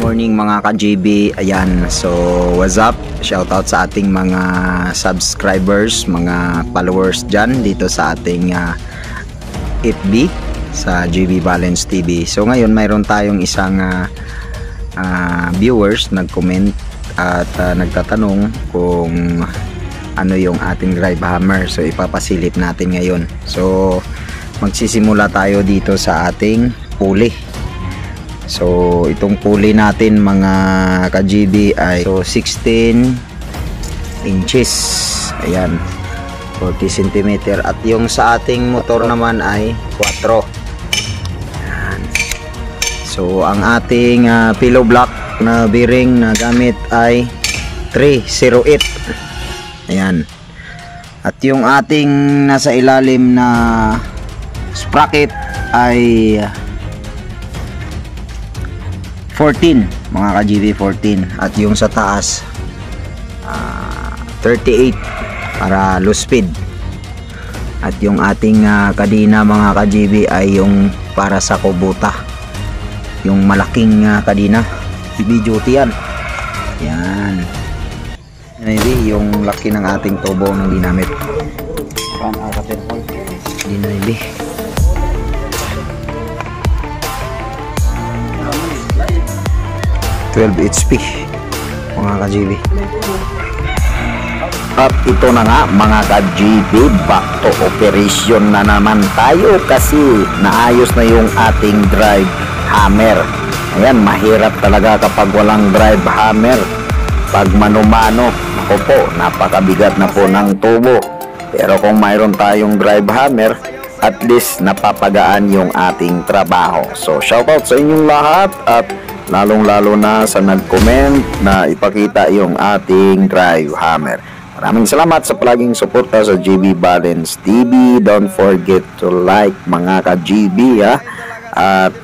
morning mga ka-JB. Ayan, so what's up? Shoutout sa ating mga subscribers, mga followers dyan dito sa ating FB sa JB Balance TV. So ngayon mayroon tayong isang viewers nag-comment at nagtatanong kung ano yung ating drive hammer. So ipapasilip natin ngayon. So magsisimula tayo dito sa ating pulley. So itong pulley natin mga ka-GB ay so 16 inches. Ayan, 40 cm. At yung sa ating motor naman ay 4. Ayan. So ang ating pillow block na bearing na gamit ay 308. Ayan. At yung ating nasa ilalim na sprocket ay 14 mga ka-GB, 14. At yung sa taas 38 para low speed. At yung ating kadena mga ka-GB ay yung para sa kubota, yung malaking kadena, heavy duty yan. Yan maybe yung laki ng ating tubo ng ginamit. Hindi na maybe 12 HP mga ka-GB. At ito na nga mga ka-GB, back to operation na naman tayo kasi naayos na yung ating drive hammer. Ayan, mahirap talaga kapag walang drive hammer. Pag mano-mano, ako po, napakabigat na po ng tubo. Pero kung mayroon tayong drive hammer, at least napapagaan yung ating trabaho. So shoutout sa inyong lahat at lalong-lalo na sa nag-comment na ipakita yung ating drive hammer. Maraming salamat sa palaging suporta sa JB Balance TV. Don't forget to like mga ka-GB ha. At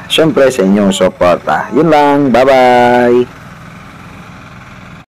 syempre sa inyong suporta. Yun lang. Bye-bye!